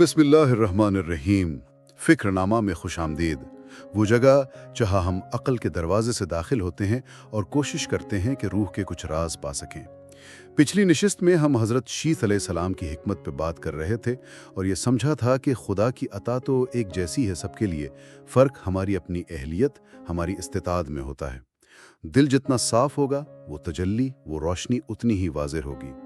बिस्मिल्लाहिर्रहमानिर्रहीम। फ़िक्रनामा में खुश आमदीद। वो जगह जहाँ हम अक़ल के दरवाजे से दाखिल होते हैं और कोशिश करते हैं कि रूह के कुछ राज पा सकें। पिछली नशिस्त में हम हज़रत शीस अलैहिस्सलाम की हिकमत पे बात कर रहे थे और ये समझा था कि खुदा की अता तो एक जैसी है सबके लिए, फ़र्क हमारी अपनी अहलियत, हमारी इस्तिताद में होता है। दिल जितना साफ होगा वो तजल्ली, वो रोशनी उतनी ही वाज़ेह होगी।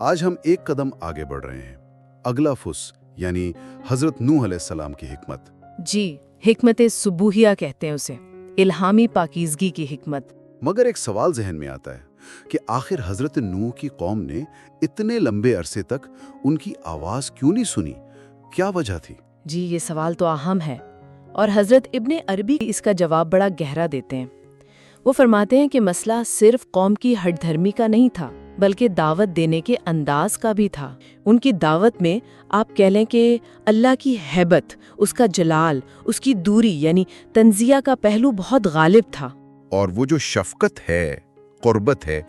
आज हम एक कदम आगे बढ़ रहे हैं। अगला फुस यानी हज़रत नूह अलैहिस्सलाम की हिकमत। जी, हिकमत सुबूहिया कहते हैं उसे, इल्हामी पाकीज़गी की हिकमत। मगर एक सवाल जहन में आता है कि आखिर हज़रत नूह की कौम ने इतने लंबे अरसे तक उनकी आवाज़ क्यों नहीं सुनी? क्या वजह थी? जी, ये सवाल तो अहम है और हज़रत इब्ने अरबी इसका जवाब बड़ा गहरा देते हैं। वो फरमाते हैं कि मसला सिर्फ कौम की हठधर्मी का नहीं था, बल्कि दावत देने के अंदाज का भी था। उनकी दावत में आप कह लें कि अल्लाह की हैबत, उसका जलाल, उसकी दूरी यानी तंजिया का पहलू बहुत गालिब था। और वो जो शफकत है, कुर्बत है,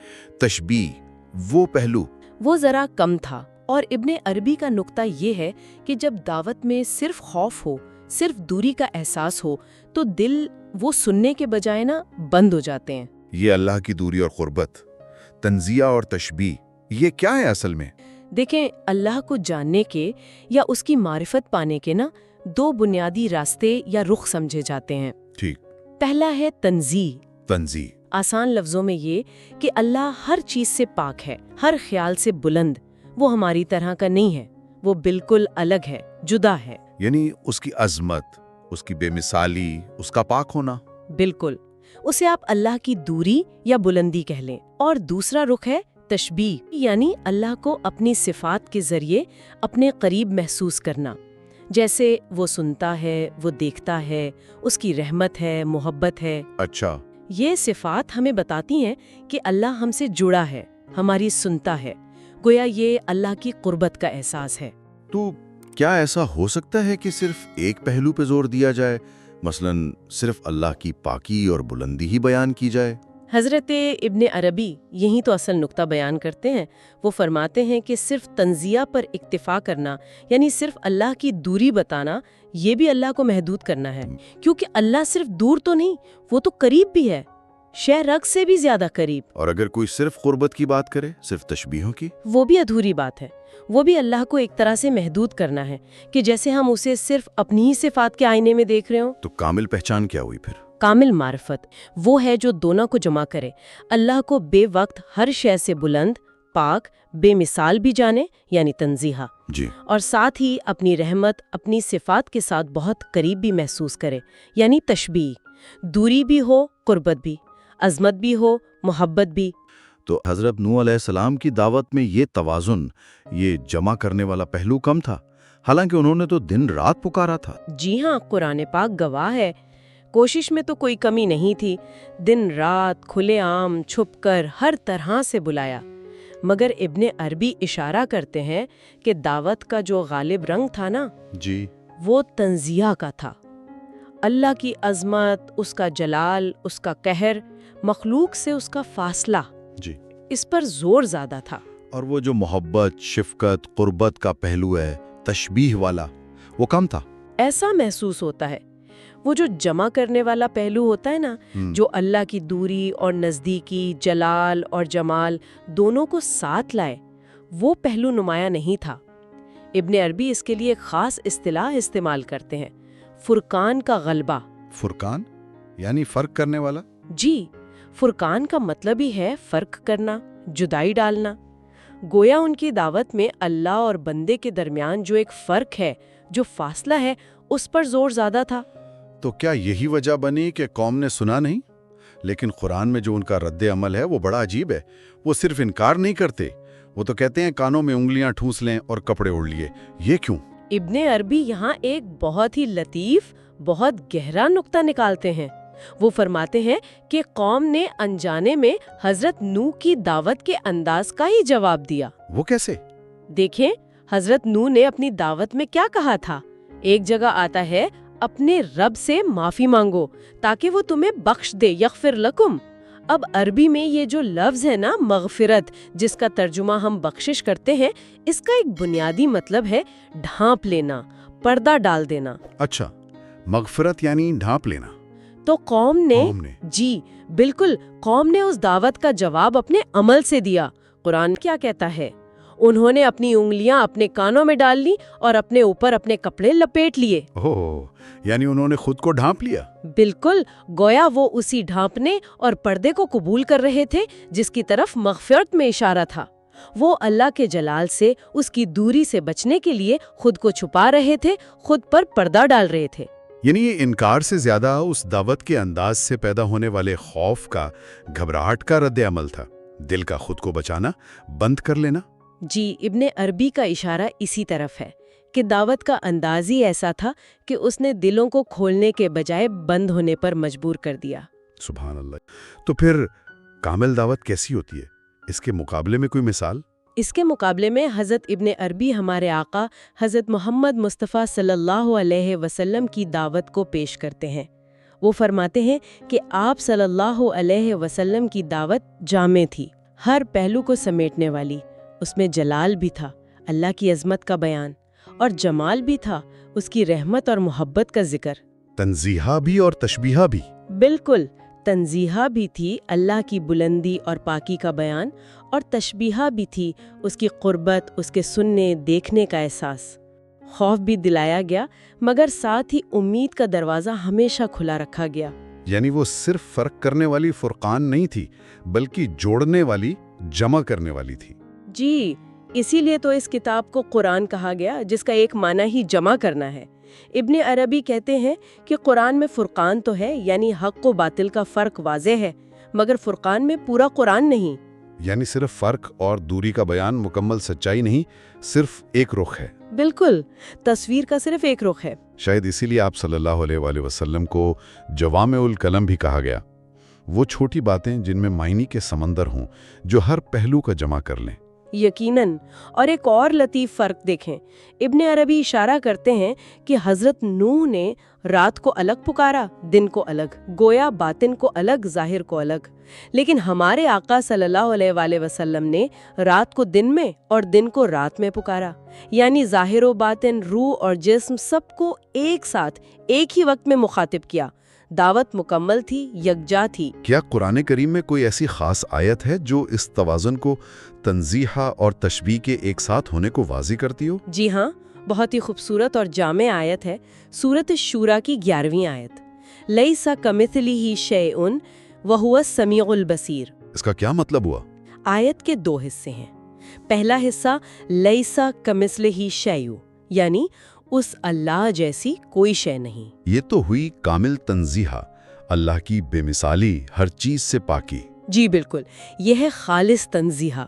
तशबीह, वो पहलू वो ज़रा कम था। और इब्ने अरबी का नुक्ता ये है कि जब दावत में सिर्फ खौफ हो, सिर्फ दूरी का एहसास हो, तो दिल वो सुनने के बजाय ना बंद हो जाते हैं। ये अल्लाह की दूरी और कुर्बत, तंजिया और तशबीह, ये क्या है असल में? देखें, अल्लाह को जानने के या उसकी मारिफत पाने के ना दो बुनियादी रास्ते या रुख समझे जाते हैं। ठीक। पहला है तंजी। आसान लफ्जों में ये कि अल्लाह हर चीज से पाक है, हर ख्याल से बुलंद। वो हमारी तरह का नहीं है, वो बिल्कुल अलग है, जुदा है। यानी उसकी अजमत, उसकी बेमिसाली, उसका पाक होना। बिल्कुल, उसे आप अल्लाह की दूरी या बुलंदी कह लें। और दूसरा रुख है तशबीह, यानी अल्लाह को अपनी सिफात के जरिए अपने करीब महसूस करना। जैसे वो सुनता है, वो देखता है, उसकी रहमत है, मोहब्बत है। अच्छा। ये सिफात हमें बताती हैं कि अल्लाह हमसे जुड़ा है, हमारी सुनता है। गोया ये अल्लाह की कुर्बत का एहसास है। तो क्या ऐसा हो सकता है कि सिर्फ एक पहलू पे जोर दिया जाए, मसलन सिर्फ अल्लाह की पाकी और बुलंदी ही बयान की जाए? हज़रत इब्ने अरबी यही तो असल नुक्ता बयान करते हैं। वो फरमाते हैं कि सिर्फ तंजिया पर इक्तिफा करना, यानी सिर्फ अल्लाह की दूरी बताना, ये भी अल्लाह को महदूद करना है। क्योंकि अल्लाह सिर्फ दूर तो नहीं, वो तो करीब भी है, शह रग से भी ज्यादा करीब। और अगर कोई सिर्फ कुर्बत की बात करे, सिर्फ तशबीहों की, वो भी अधूरी बात है। वो भी अल्लाह को एक तरह से महदूद करना है कि जैसे हम उसे सिर्फ अपनी ही सिफात के आईने में देख रहे हो। तो कामिल पहचान क्या हुई फिर? कामिल मारिफत वो है जो दोनों को जमा करे, अल्लाह को बेवक्त हर शय से बुलंद, पाक, बेमिसाल भी जाने, यानी तंजीहा जी, और साथ ही अपनी रहमत, अपनी सिफात के साथ बहुत करीब भी महसूस करे, यानी तशबीह। दूरी भी हो, कुर्बत भी, अजमत भी हो, मोहब्बत भी। तो हज़रत नूह अलैहिस्सलाम की दावत में ये तवाज़ुन, ये जमा करने वाला पहलू कम था, हालांकि उन्होंने तो दिन रात पुकारा था। जी हाँ, कुरान पाक गवाह है। कोशिश में तो कोई कमी नहीं थी। दिन रात खुलेआम छुपकर हर तरह से बुलाया। मगर इब्ने अरबी इशारा करते हैं कि दावत का जो गालिब रंग था ना जी, वो तंजिया का था। अल्लाह की अजमत, उसका जलाल, उसका कहर, मखलूक से उसका फासला, जी, इस पर जोर ज्यादा था। और वो जो मोहब्बत, शिफकत, कुर्बत का पहलू है, तशबीह वाला, वो कम था। ऐसा महसूस होता है। वो जो जमा करने वाला पहलू होता है ना, जो अल्लाह की दूरी और नज़दीकी, जलाल और जमाल दोनों को साथ लाए, वो पहलू नुमाया नहीं था। इब्ने अरबी इसके लिए एक खास इस्तिलाह इस्तेमाल करते हैं, फुरकान का गलबा। फुरकान यानी फर्क करने वाला? जी, फुरकान का मतलब ही है फर्क करना, जुदाई डालना। गोया उनकी दावत में अल्लाह और बंदे के दरमियान जो एक फर्क है, जो फासला है, उस पर जोर ज्यादा था। तो क्या यही वजह बनी कि कौम ने सुना नहीं? लेकिन कुरान में जो उनका रद्द अमल है वो बड़ा अजीब है। वो सिर्फ इनकार नहीं करते, वो तो कहते हैं कानों में उंगलियां ठूस लें और कपड़े ओढ़ लिए। ये क्यों? इब्ने अरबी यहाँ एक बहुत ही लतीफ, बहुत गहरा नुक्ता निकालते हैं। वो फरमाते हैं कि कौम ने अनजाने में हजरत नूह की दावत के अंदाज का ही जवाब दिया। वो कैसे? देखें, हजरत नूह ने अपनी दावत में क्या कहा था। एक जगह आता है, अपने रब से माफी मांगो ताकि वो तुम्हें बख्श दे, यगफिर लकुम। اب عربی میں یہ جو لفظ ہے نا مغفرت، جس کا ترجمہ ہم بخشش کرتے ہیں، اس کا ایک بنیادی مطلب ہے ڈھانپ لینا، پردہ ڈال دینا۔ اچھا، مغفرت یعنی ڈھانپ لینا۔ تو قوم نے جی بالکل، قوم نے اس دعوت کا جواب اپنے عمل سے دیا۔ قرآن کیا کہتا ہے؟ انہوں نے اپنی انگلیاں اپنے کانوں میں ڈال لی اور اپنے اوپر اپنے کپڑے لپیٹ لیے۔ یعنی انہوں نے خود کو ڈھانپ لیا۔ بالکل، گویا وہ اسی ڈھانپنے اور پردے کو قبول کر رہے تھے جس کی طرف مغفرت میں اشارہ تھا۔ وہ اللہ کے جلال سے، اس کی دوری سے بچنے کے لیے خود کو چھپا رہے تھے، خود پر پردہ ڈال رہے تھے۔ یعنی یہ انکار سے زیادہ اس دعوت کے انداز سے پیدا ہونے والے خوف کا، گھبراہٹ کا رد عمل تھا، دل کا خود کو بچانا، بند کر لینا۔ جی، ابن عربی کا اشارہ اسی طرف ہے کہ دعوت کا انداز ہی ایسا تھا کہ اس نے دلوں کو کھولنے کے بجائے بند ہونے پر مجبور کر دیا۔ سبحان اللہ۔ تو پھر کامل دعوت کیسی ہوتی ہے؟ اس کے مقابلے میں کوئی مثال؟ اس کے مقابلے میں حضرت ابن عربی ہمارے آقا حضرت محمد مصطفیٰ صلی اللہ علیہ وسلم کی دعوت کو پیش کرتے ہیں۔ وہ فرماتے ہیں کہ آپ صلی اللہ علیہ وسلم کی دعوت جامع تھی، ہر پہلو کو سمیٹنے والی۔ اس میں جلال بھی تھا، اللہ کی عظمت کا بیان، اور جمال بھی تھا، اس کی رحمت اور محبت کا ذکر۔ تنزیہہ بھی اور تشبیہہ بھی۔ بالکل، تنزیہہ بھی تھی، اللہ کی بلندی اور پاکی کا بیان، اور تشبیہہ بھی تھی، اس کی قربت، اس کے سننے دیکھنے کا احساس۔ خوف بھی دلایا گیا، مگر ساتھ ہی امید کا دروازہ ہمیشہ کھلا رکھا گیا۔ یعنی وہ صرف فرق کرنے والی فرقان نہیں تھی، بلکہ جوڑنے والی، جمع کرنے والی تھی۔ جی، اسی لیے تو اس کتاب کو قرآن کہا گیا، جس کا ایک معنی ہی جمع کرنا ہے۔ ابن عربی کہتے ہیں کہ قرآن میں فرقان تو ہے، یعنی حق و باطل کا فرق واضح ہے، مگر فرقان میں پورا قرآن نہیں۔ یعنی صرف فرق اور دوری کا بیان مکمل سچائی نہیں، صرف ایک رخ ہے۔ بالکل، تصویر کا صرف ایک رخ ہے۔ شاید اسی لیے آپ صلی اللہ علیہ وآلہ وسلم کو جوامع الکلم بھی کہا گیا، وہ چھوٹی باتیں جن میں معنی کے سمندر ہوں، جو ہر پہلو کا جمع کر لیں۔ یقیناً، اور ایک اور لطیف فرق دیکھیں، ابن عربی اشارہ کرتے ہیں کہ حضرت نوح نے رات کو الگ پکارا، دن کو الگ، گویا باطن کو الگ، ظاہر کو الگ۔ لیکن ہمارے آقا صلی اللہ علیہ وآلہ وسلم نے رات کو دن میں اور دن کو رات میں پکارا، یعنی ظاہر و باطن، روح اور جسم سب کو ایک ساتھ ایک ہی وقت میں مخاطب کیا۔ دعوت مکمل تھی، یکجا تھی۔ کیا قرآن کریم میں کوئی ایسی خاص آیت ہے جو اس توازن کو، تنزیہہ اور تشبیہ کے ایک ساتھ ہونے کو واضح کرتی ہو؟ جی ہاں، بہت ہی خوبصورت اور جامع آیت ہے، سورۃ الشورى کی 11ویں آیت۔ لیس کمثلہ شیء وہو السمیع البصیر۔ اس کا کیا مطلب ہوا؟ آیت کے 2 حصے ہیں۔ پہلا حصہ لیس کمثلہ شیء، یعنی اس اللہ جیسی کوئی شے نہیں۔ یہ تو ہوئی کامل تنزیہہ، اللہ کی بے مثالی، ہر چیز سے پاکی۔ جی بالکل، یہ ہے خالص تنزیہہ،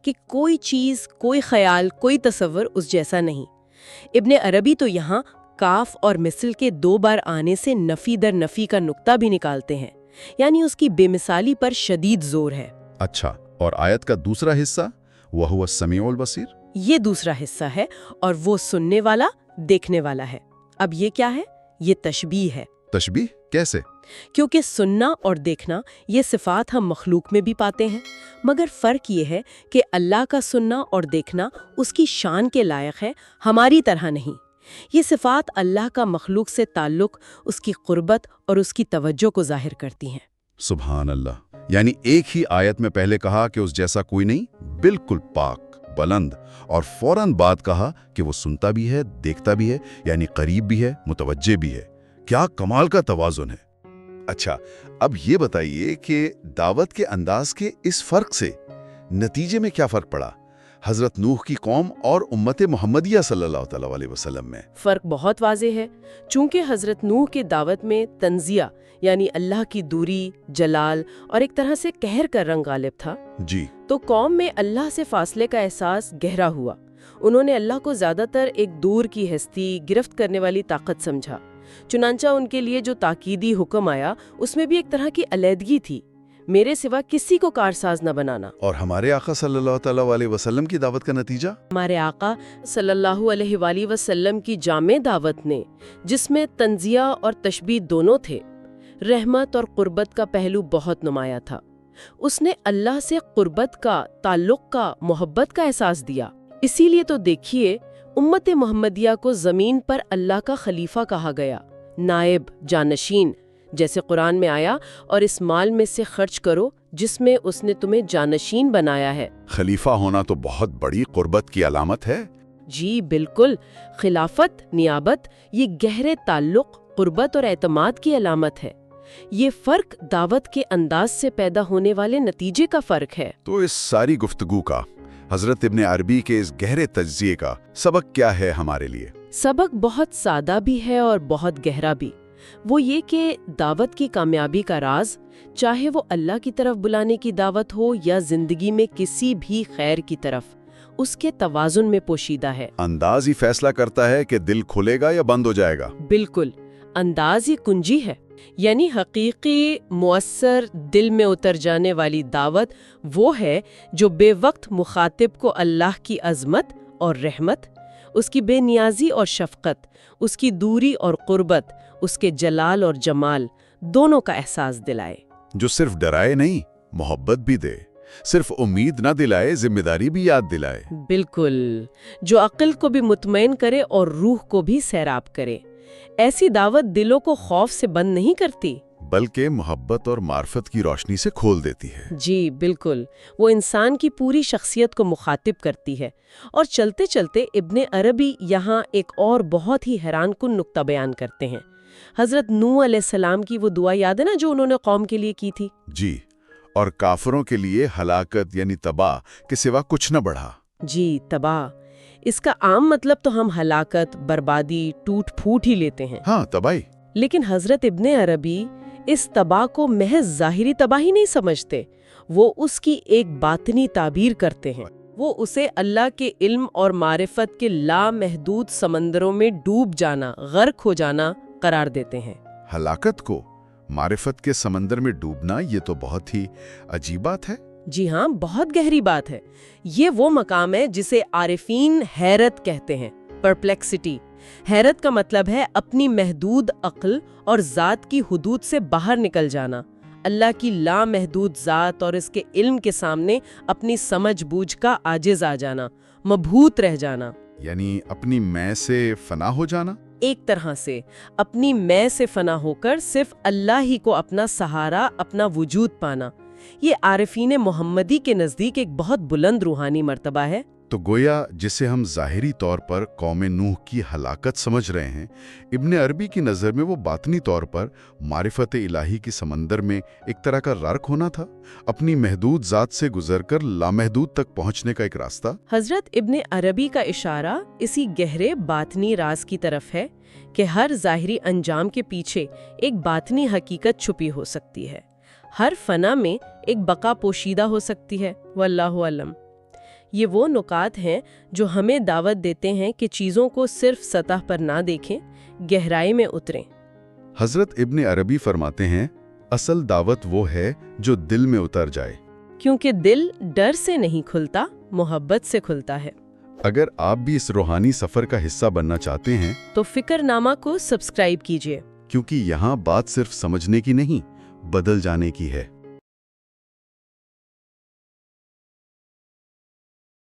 کہ کوئی چیز، کوئی خیال، کوئی تصور اس جیسا نہیں۔ ابن عربی تو یہاں کاف اور مثل کے 2 بار آنے سے نفی در نفی کا نقطہ بھی نکالتے ہیں، یعنی اس کی بے مثالی پر شدید زور ہے۔ اچھا، اور آیت کا دوسرا حصہ وَهُوَ السَّمِيعُ الْبَصِيرُ؟ یہ دوسرا حصہ ہے، اور وہ سننے والا، دیکھنے والا ہے۔ اب یہ کیا ہے؟ یہ تشبیہ ہے۔ تشبیہ کیسے؟ کیونکہ سننا اور دیکھنا یہ صفات ہم مخلوق میں بھی پاتے ہیں، مگر فرق یہ ہے کہ اللہ کا سننا اور دیکھنا اس کی شان کے لائق ہے، ہماری طرح نہیں۔ یہ صفات اللہ کا مخلوق سے تعلق، اس کی قربت اور اس کی توجہ کو ظاہر کرتی ہیں۔ سبحان اللہ، یعنی ایک ہی آیت میں پہلے کہا کہ اس جیسا کوئی نہیں، بالکل پاک، بلند، اور فوراً بعد کہا کہ وہ سنتا بھی ہے، دیکھتا بھی ہے، یعنی قریب بھی ہے، متوجہ بھی ہے۔ کیا کمال کا توازن ہے۔ اچھا، اب یہ بتائیے کہ دعوت کے انداز کے اس فرق سے نتیجے میں کیا فرق پڑا حضرت نوح کی قوم اور امت محمدیہ صلی اللہ تعالی علیہ وسلم میں؟ فرق بہت واضح ہے، چونکہ حضرت نوح کے دعوت میں تنزیہ، یعنی اللہ کی دوری، جلال اور ایک طرح سے قہر کا رنگ غالب تھا، جی، تو قوم میں اللہ سے فاصلے کا احساس گہرا ہوا۔ انہوں نے اللہ کو زیادہ تر ایک دور کی ہستی، گرفت کرنے والی طاقت سمجھا۔ چنانچہ ان کے لیے جو تاکیدی حکم آیا، اس میں بھی ایک طرح کی علیحدگی تھی، میرے سوا کسی کو کارساز نہ بنانا۔ اور ہمارے آقا صلی اللہ تعالی علیہ وسلم کی دعوت کا نتیجہ؟ ہمارے آقا صلی اللہ علیہ وآلہ وسلم کی جامع دعوت نے، جس میں تنزیہ اور تشبیہ دونوں تھے، رحمت اور قربت کا پہلو بہت نمایاں تھا۔ उसने अल्लाह से कुर्बत का, ताल्लुक का, मोहब्बत का एहसास दिया। इसीलिए तो देखिए, उम्मत मोहम्मदिया को ज़मीन पर अल्लाह का खलीफा कहा गया, नायब, जानशीन, जैसे कुरान में आया, और इस माल में से खर्च करो जिसमें उसने तुम्हें जानशीन बनाया है। खलीफा होना तो बहुत बड़ी कुर्बत की अलामत है। जी बिल्कुल, खिलाफत, नियाबत, ये गहरे ताल्लुक, कुर्बत और एतमाद की अलामत है। ये फ़र्क दावत के अंदाज से पैदा होने वाले नतीजे का फ़र्क है। तो इस सारी गुफ्तगू का, हजरत इब्ने अरबी के इस गहरे तज्जिए का सबक क्या है हमारे लिए? सबक बहुत सादा भी है और बहुत गहरा भी। वो ये कि दावत की कामयाबी का राज, चाहे वो अल्लाह की तरफ बुलाने की दावत हो या जिंदगी में किसी भी खैर की तरफ, उसके तवाजुन में पोशीदा है। अंदाज ही फैसला करता है कि दिल खुलेगा या बंद हो जाएगा। बिल्कुल, अंदाज ही कुंजी है। यानी हकीकी मुअस्सर दिल में उतर जाने वाली दावत वो है जो बेवक्त मुखातिब को अल्लाह की अज़मत और रहमत, उसकी बेनियाजी और शफ़क़त, उसकी दूरी और क़ुर्बत, उसके जलाल और जमाल दोनों का एहसास दिलाए। जो सिर्फ डराए नहीं, मोहब्बत भी दे, सिर्फ उम्मीद ना दिलाए, जिम्मेदारी भी याद दिलाए। बिल्कुल, जो अक्ल को भी मुतमईन करे और रूह को भी सैराब करे। ऐसी दावत दिलों को खौफ से बंद नहीं करती, बल्कि मोहब्बत और मार्फत की रोशनी से खोल देती है। जी बिल्कुल, वो इंसान की पूरी शख्सियत को मुखातिब करती है। और चलते चलते इब्ने अरबी यहाँ एक और बहुत ही हैरानकुन नुक्ता बयान करते हैं। हज़रत नूह अलैहिस्सलाम की वो दुआ याद है ना, जो उन्होंने कौम के लिए की थी? जी, और काफिरों के लिए हलाकत यानी तबाह के सिवा कुछ न बढ़ा। जी, तबाह। इसका आम मतलब तो हम हलाकत, बर्बादी, टूट फूट ही लेते हैं। हाँ, तबाही। लेकिन हज़रत इब्ने अरबी इस तबाह को महज ज़ाहिरी तबाही नहीं समझते, वो उसकी एक बातनी ताबीर करते हैं। वो उसे अल्लाह के इल्म और मारिफत के लामहदूद समंदरों में डूब जाना, गर्क हो जाना करार देते हैं। हलाकत को मारिफत के समंदर में डूबना, ये तो बहुत ही अजीब बात है। जी हाँ, बहुत गहरी बात है। ये वो मकाम है जिसे आरिफीन हैरत कहते हैं, परप्लेक्सिटी। हैरत का मतलब है अपनी महदूद अक्ल और ज़ात की हुदूद से बाहर निकल जाना, अल्लाह की लामहदूद ज़ात और इसके इल्म के सामने अपनी समझ बूझ का आजिज आ जाना, मबहूत रह जाना। यानी अपनी मैं से फना हो जाना। एक तरह से अपनी मैं से फना होकर सिर्फ अल्लाह ही को अपना सहारा, अपना वजूद पाना। ये आरिफीन मोहम्मदी के नज़दीक एक बहुत बुलंद रूहानी मर्तबा है। तो गोया जिसे हम ज़ाहिरी तौर पर कौम नूह की हलाकत समझ रहे हैं, इब्ने अरबी की नज़र में वो बातनी तौर पर मारिफत इलाही की समंदर में एक तरह का रार्क होना था, अपनी महदूद ज़ात से गुजरकर लामहदूद तक पहुंचने का एक रास्ता। हज़रत इब्ने अरबी का इशारा इसी गहरे बातनी राज की तरफ है कि हर ज़ाहिरी अंजाम के पीछे एक बातनी हकीकत छुपी हो सकती है। हर फना में एक बका पोशीदा हो सकती है, वल्लाहु अलम। ये वो नुकात हैं जो हमें दावत देते हैं कि चीज़ों को सिर्फ सतह पर ना देखें, गहराई में उतरें। हज़रत इब्ने अरबी फरमाते हैं, असल दावत वो है जो दिल में उतर जाए, क्योंकि दिल डर से नहीं खुलता, मोहब्बत से खुलता है। अगर आप भी इस रूहानी सफ़र का हिस्सा बनना चाहते हैं तो फिक्रनामा को सब्सक्राइब कीजिए, क्योंकि यहाँ बात सिर्फ समझने की नहीं, बदल जाने की है।